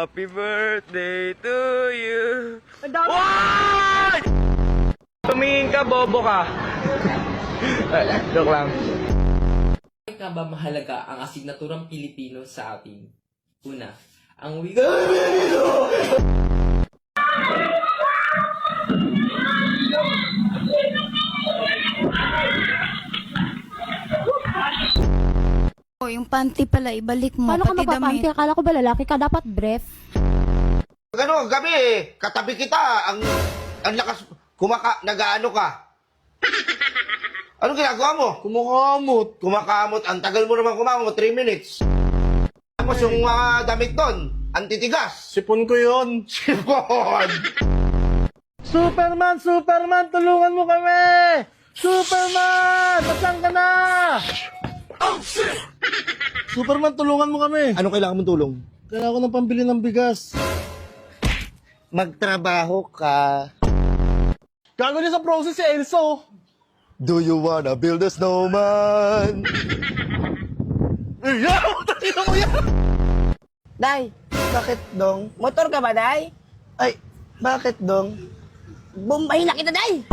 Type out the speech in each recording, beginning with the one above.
Happy birthday to you. What? Tumingin ka, bobo ka. Joke lang. Bakit nga ba mahalaga ang asignaturang Pilipino sa atin? Una, ang wika... Oh, yung panty pala, ibalik mo. Paano ka pati mapapanti? damit. Akala ko ba lalaki ka? Dapat brief. Ano, gabi katabi kita, ang lakas, nag-ano ka? Anong ginagawa mo? Kumakamot, ang tagal mo naman kumakamot, 3 minutes. Tapos yung mga damit doon, ang titigas. Sipon ko yun. Sipon! Superman! Superman! Tulungan mo kami! Superman! Saan ka na? Superman, tulungan mo kami. Ano kailangan mong tulong? Kailangan ko ng pambili ng bigas. Magtrabaho ka. Gago niya sa process si Elso. Do you wanna build a snowman? Iyaw! Tangina mo yan! Day, Bakit dong? motor ka ba, Day? Ay, bakit dong? Bombahin na kita, Day!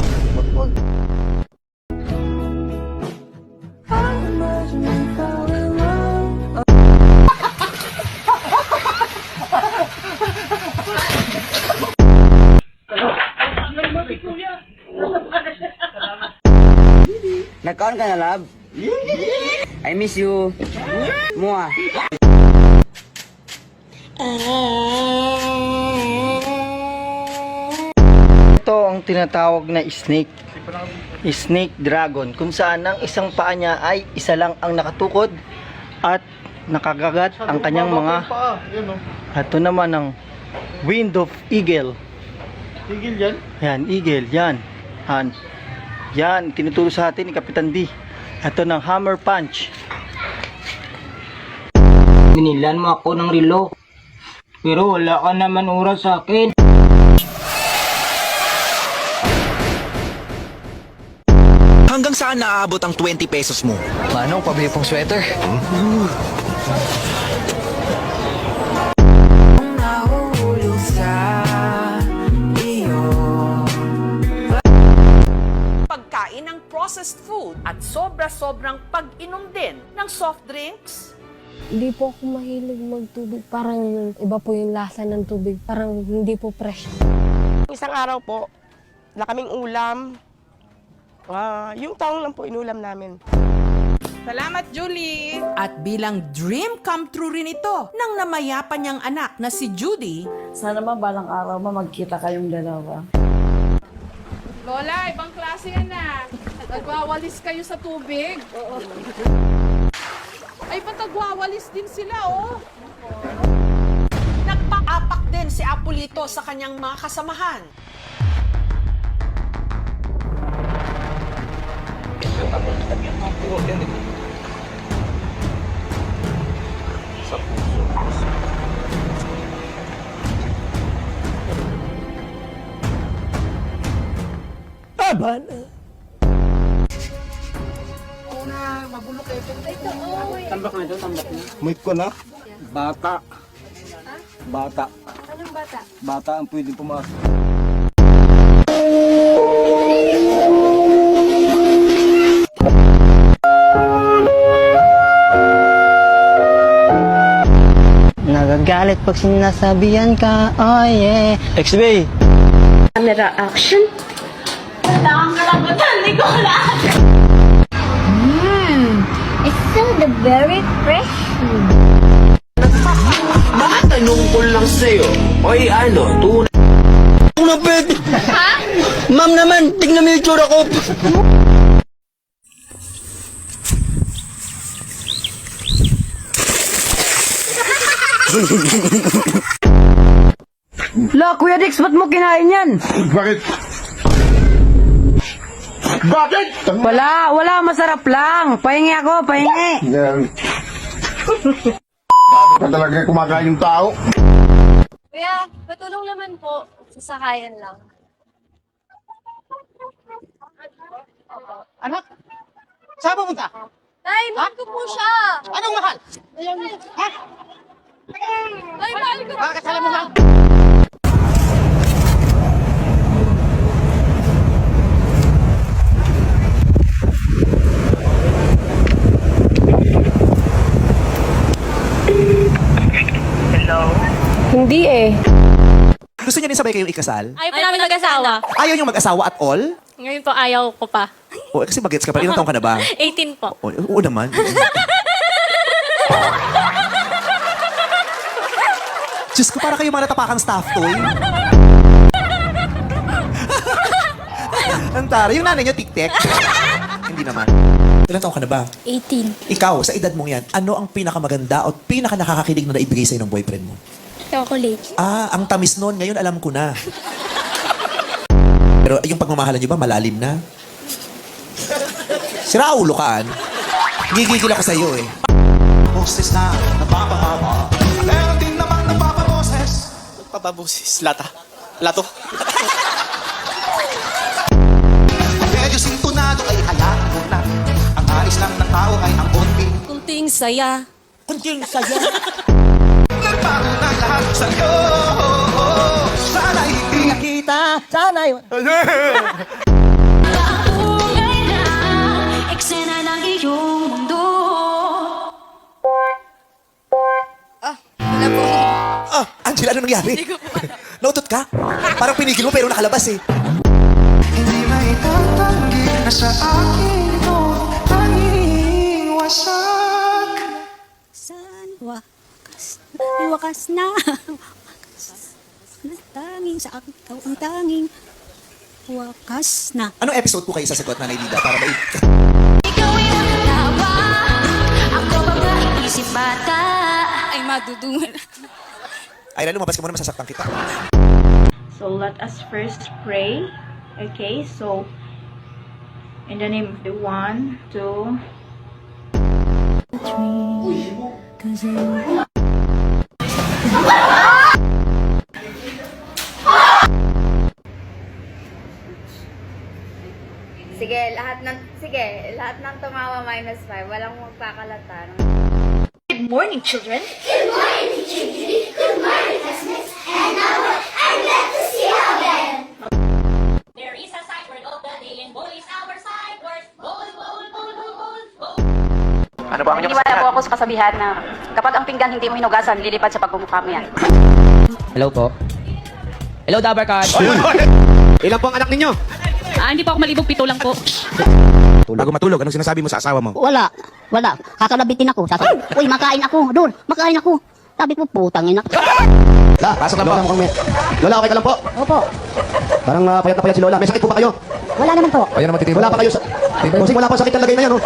Nagkaon ka na, love? I miss you. Mua. Ito ang tinatawag na snake. Snake dragon, kung saan ang isang paa niya ay isa lang ang nakatukod at nakagagat ang kanyang mga. Ito naman ang wind of eagle. Tigil yan. Yan, eagle, yan. Yan, tinuturo sa atin ni Kapitan D. Ito ng hammer punch. Binilan mo ako ng relo. Pero wala ka naman oras sa akin. Hanggang saan naaabot ang 20 pesos mo? Manong, pabili pong sweater. Pagkain ng processed food at sobra-sobrang pag-inom din ng soft drinks. Hindi po ako mahilig magtubig. Parang iba po yung lasa ng tubig. Parang hindi po fresh. Isang araw po, na kaming ulam. Yung taong lang po inulam namin. Salamat, Julie! At bilang dream come true rin ito ng namayapa niyang anak na si Judy. Sana ba balang araw magkita kayong dalawa? Lola, ibang klase yan na. Nagwawalis kayo sa tubig. Oo. Ay, ba't nagwawalis din sila, oh? Nagpaapak din si Apolito sa kanyang mga kasamahan. Taba na. Tambak na ito, tambak na. May ko na. Bata. Bata. Anong bata? Bata ang pwedeng pumasok. Nagagalit pag sinasabihan ka. Oh yeah. XB. Camera action? It's still the very fresh. Tanong ko lang sa'yo. Oy, ano, tunay. Pwede. Ha? Ma'am naman, tingnan mo yung tsura ko. La, Kuya Dix, ba't mo kinain yan? Bakit? Bakit? Wala, masarap lang. Pahingi ako, pahingi. Yan. Ka talaga kumakain yung tao. Kuya, patulong naman po. Sasakayan lang. Anak, saan pupunta? Tay, mahal ko po siya. Anong mahal? Ha? Ay, mahal ko. Bakit alam mo lang? Hindi eh. Gusto niya din sabay kayong ikasal? Ayaw po namin mag-asawa. Ayaw niyong mag-asawa at all? Ngayon po ayaw ko pa. O, kasi bagets ka pa. Ilang taong ka na ba? 18 po. Oo naman. Diyos ko, para kayo mga natapakang staff toy. Ang tara. Yung nanay niyo, tik-tek? Hindi naman. Ilang taong ka na ba? 18. Ikaw, sa edad mong yan, ano ang pinakamaganda o pinaka-nakakakilig na naibigay sa'yo ng boyfriend mo? Chocolate. Ah, ang tamis nun. Ngayon, alam ko na. Pero yung pagmamahalan niyo ba, malalim na? Sira ulo ka, An. Gigigil ako sa'yo eh. Boses na napapahaba. Meron din naman napapaboses. Papaboses. Lato. Medyo sintunado ay alam mo na. Ang alis lang ng tao ay ang konting. Kunting saya. Kunting saya. Nagbago na lahat sa'yo. Sana hindi nakita. Sana yun. Eksena ng iyong mundo. Ah, Angela, ano nangyari? Hindi ko po alam. Nautot ka? Parang pinigil mo pero nakalabas eh. Hindi maitatanggi na sa akin ito tanging wasak. Saan wakas na. Tanging sa akin, ikaw ang tanging wakas na. Anong episode po kayo sasagot, Nanay Lida? Para may... Ikaw ay nakatawa, ako ba nga iisip bata? Ay, madudungan. Ay, lumabas ka muna, masasaktan kita. So let us first pray. Okay, so in the name of the 1, 2. Sige, lahat ng tumawa -5, walang magpakalata. Good morning, children. There is a sight word of the day and boy is our sight word. Boy. Ano ba ang inyong Naniwala po ako sa kasabihan na kapag ang pinggan hindi mo hinugasan, lilipad sa pagmumukha mo yan. Hello po. Hello, Dabarkad. Ilan po ang anak ninyo? Hindi po ako malibog, 7 lang po. Bago matulog, anong sinasabi mo sa asawa mo? Wala. Kakalabitin ako. Uy, makain ako. Dul, makain ako. Sabi ko, putang ina. Pasok lang po. Lola, okay ka lang po? Opo. Parang payat na payat si Lola. May sakit po ba kayo? Wala naman po. Ayan naman titimo. Wala pa kayo sa... Kasi wala pa sakit ang lagay na yan, oh.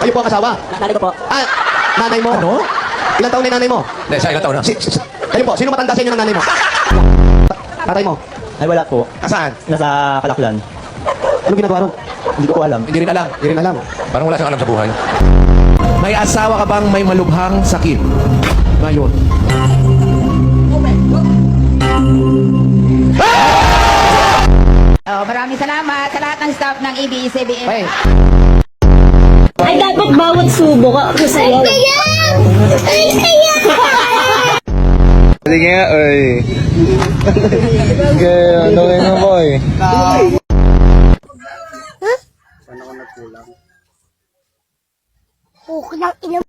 Kayo po ang asawa? Nanay ko po. Ah, nanay mo? Ano? Ilan taon na yung nanay mo? Hindi, siya ilang taon na? Kayo po, sino matanda sa inyo ng nanay mo? Tatay mo? Ay wala po. Nasaan? Nasa Kalaklan. Anong ginagawa ron? Hindi ko alam. Hindi rin alam. Hindi rin alam. Parang wala siyang alam sa buhay. May asawa ka bang may malubhang sakit? Ngayon. Maraming salamat sa lahat ng staff ng ABS-CBN. Ay, dapat bawat subo ka ako sa'yo. Ay, kaya! Sige nga, oy. Okay, ano kayo na, boy? Okay lang, ina.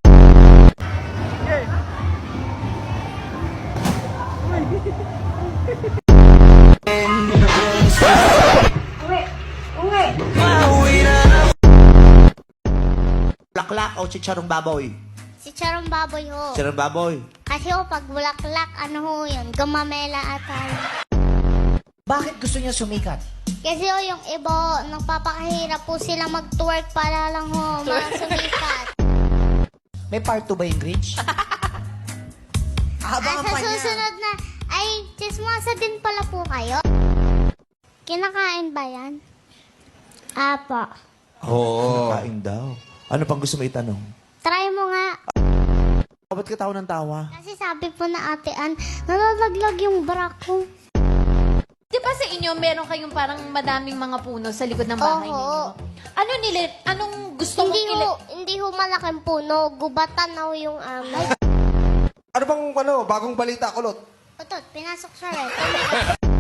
Bulaklak o chicharong baboy? Si Charong Baboy ho. Chicharong baboy. Kasi ho, pag bulaklak, ano ho yun? Gumamela atay. Bakit gusto niya sumikat? Kasi ho, yung iba ho, nagpapakahirap po sila mag-twerk para lang ho, sumikat. May part 2 ba yung Grinch? Sa susunod na, ay, chismosa din pala po kayo. Kinakain ba yan? Apa. Oo. Kain daw. Ano pang gusto mo itanong? Try mo nga. Ba't ka tawa ng tawa? Kasi sabi po na Ate Ann, nalalaglag yung bra ko. Di ba sa inyo, meron kayong parang madaming mga puno sa likod ng bahay Oo. ninyo? Anong gusto mong Hindi ho malaking puno, gubatan na ho yung amin. Ano bang bagong balita, kulot? Otot, pinasok sa red.